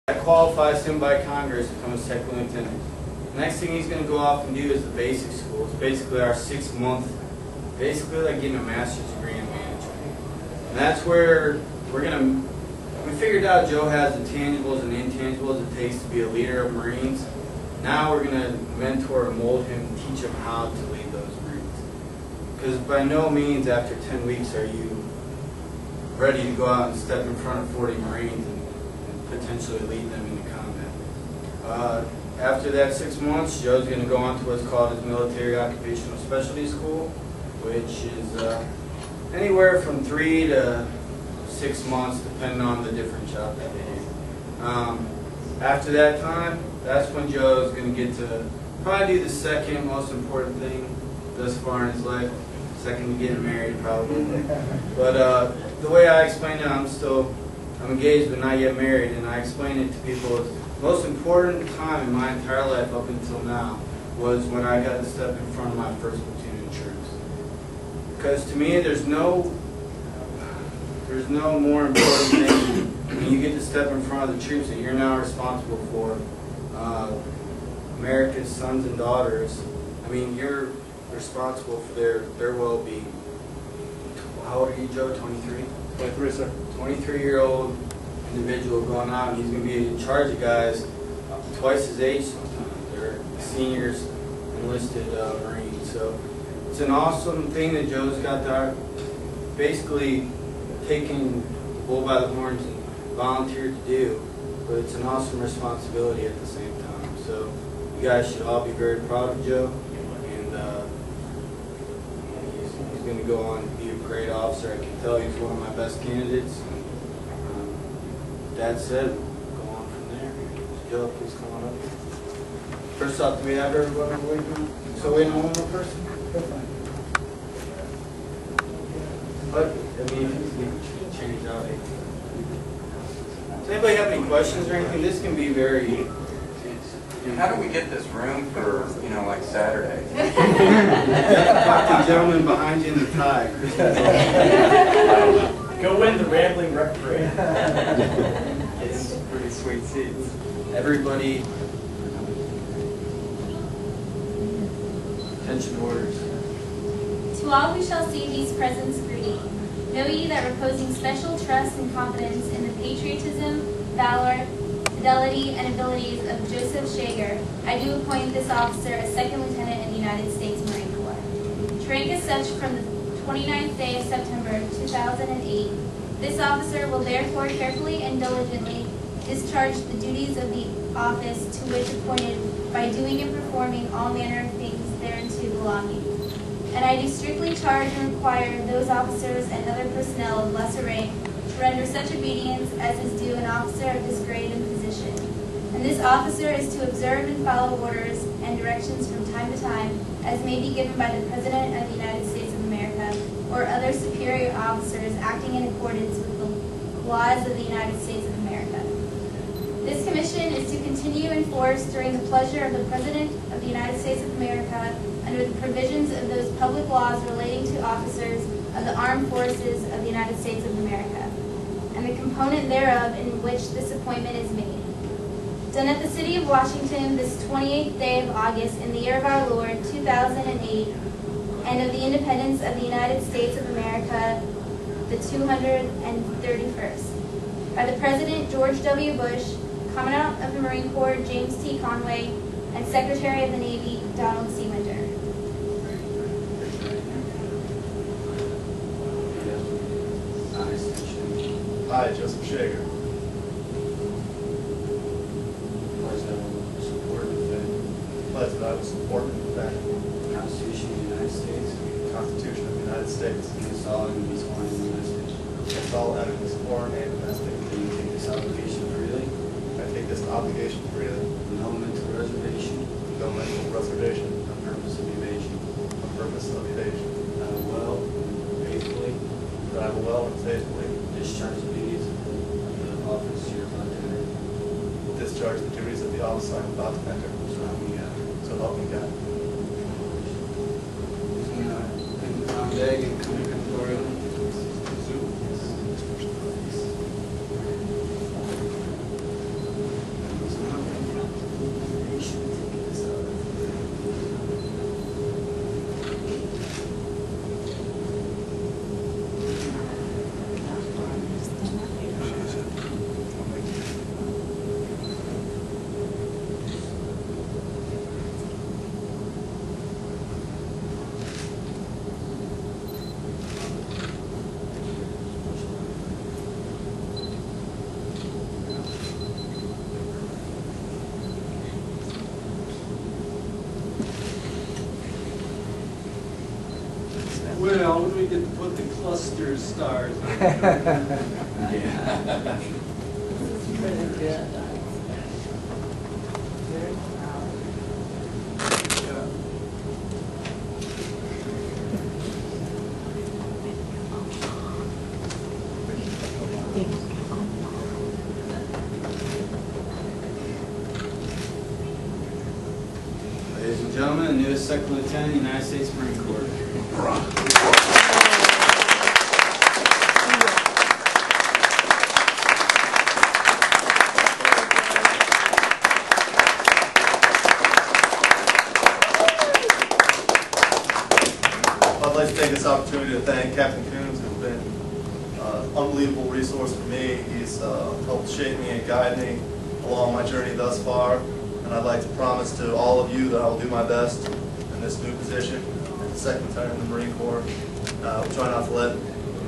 That qualifies him by Congress to become a second lieutenant. Next thing he's going to go off and do is the basic school. It's basically our 6-month, basically like getting a master's degree in management. And that's where we figured out Joe has the tangibles and intangibles it takes to be a leader of Marines. Now we're going to mentor and mold him and teach him how to lead those Marines. Because by no means after 10 weeks are you ready to go out and step in front of 40 Marines and potentially lead them into combat. After that 6 months, Joe's going to go on to what's called his Military Occupational Specialty School, which is anywhere from 3 to 6 months, depending on the different job that they do. After that time, that's when Joe's going to get to probably do the second most important thing thus far in his life. Second to getting married, probably. But the way I explain it, I'm engaged but not yet married, and I explain it to people as the most important time in my entire life up until now was when I got to step in front of my first platoon of troops. Because to me, there's no more important thing when you get to step in front of the troops that you're now responsible for America's sons and daughters. I mean, you're responsible for their well-being. How old are you, Joe? 23? 23, sir. 23-year-old individual going out, and he's going to be in charge of guys twice his age sometimes. They're seniors, enlisted Marines. So it's an awesome thing that Joe's got there, basically taking the bull by the horns and volunteered to do, but it's an awesome responsibility at the same time. So you guys should all be very proud of Joe, and he's going to go on to be a great officer. I can tell he's one of my best candidates. That said, we'll go on from there. Joe, please come on up. First off, do we have everybody waiting on? So waiting on one more person? But, I mean, if you can change out. Does anybody have any questions or anything? This can be very... How do we get this room for, like Saturday? Talk to the gentleman behind you in the tie. Go win the Rambling Rec Parade. It's pretty sweet seats. Everybody, attention orders. To all who shall see these presents greeting, know ye that reposing special trust and confidence in the patriotism, valor, fidelity, and abilities of Joseph Shager, I do appoint this officer as Second Lieutenant in the United States Marine Corps. To rank as such from the 29th day of September 2008, this officer will therefore carefully and diligently discharge the duties of the office to which appointed by doing and performing all manner of things thereunto belonging. And I do strictly charge and require those officers and other personnel of lesser rank to render such obedience as is due an officer of this grade and position. And this officer is to observe and follow orders and directions from time to time as may be given by the President of the United States of America or other superior officers acting in accordance with the laws of the United States of America. This commission is to continue in force during the pleasure of the President of the United States of America under the provisions of those public laws relating to officers of the armed forces of the United States of America, and the component thereof in which this appointment is made. Done at the City of Washington this 28th day of August in the year of our Lord, 2008, and of the independence of the United States of America, the 231st. By the President George W. Bush, Commandant of the Marine Corps James T. Conway, and Secretary of the Navy Donald C. Winter. I, Joseph Shager. Pledge that I will support and defend The Constitution of the United States. the Constitution of the United States Against all enemies, foreign and domestic. against all enemies, foreign and domestic. That you take this obligation freely, I take this obligation freely, with no mental reservation, with no mental reservation, on purpose of evasion. on purpose of evasion. I will well, faithfully, That I will well and faithfully discharge the duties of the office you're about to enter. discharge the duties of the office I am about to enter. So help me God. So help me God. Tom Begg and Concord. Well, when we get to put the cluster stars on. Pretty good. Ladies and gentlemen, the newest Second Lieutenant of the United States Marine Corps. I'd like to take this opportunity to thank Captain Coons, who's been an unbelievable resource for me. He's helped shape me and guide me along my journey thus far. And I'd like to promise to all of you that I will do my best in this new position as the Second Lieutenant in the Marine Corps. We'll try not to let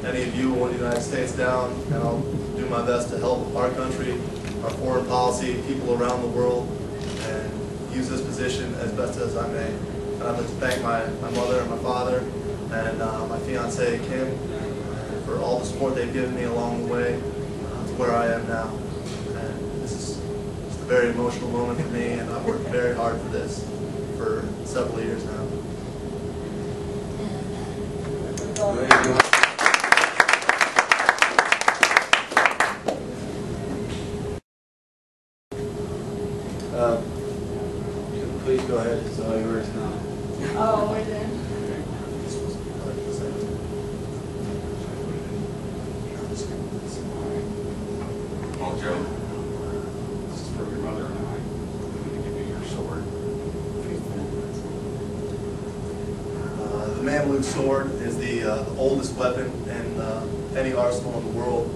any of you or the United States down, and I'll do my best to help our country, our foreign policy, people around the world, and use this position as best as I may. And I'd like to thank my mother and my father and my fiancée, Kim, for all the support they've given me along the way to where I am now. And this is just a very emotional moment for me, and I've worked very hard for this for several years now. Please go ahead, it's all yours now. Oh, we're there. Well, Joe, this is for your mother and I. I'm going to give you your sword. The Mameluke sword is the oldest weapon in any arsenal in the world.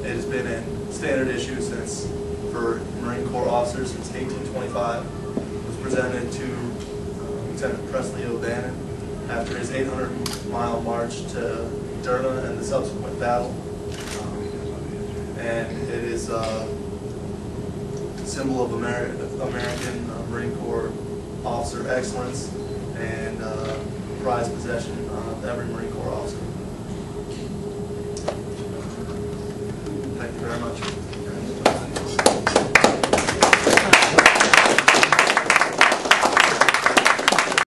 It has been in standard issue for Marine Corps officers since 1825. It was presented to Lieutenant Presley O'Bannon after his 800-mile march to Derna and the subsequent battle. And it is a symbol of American Marine Corps officer excellence and prized possession of every Marine Corps officer.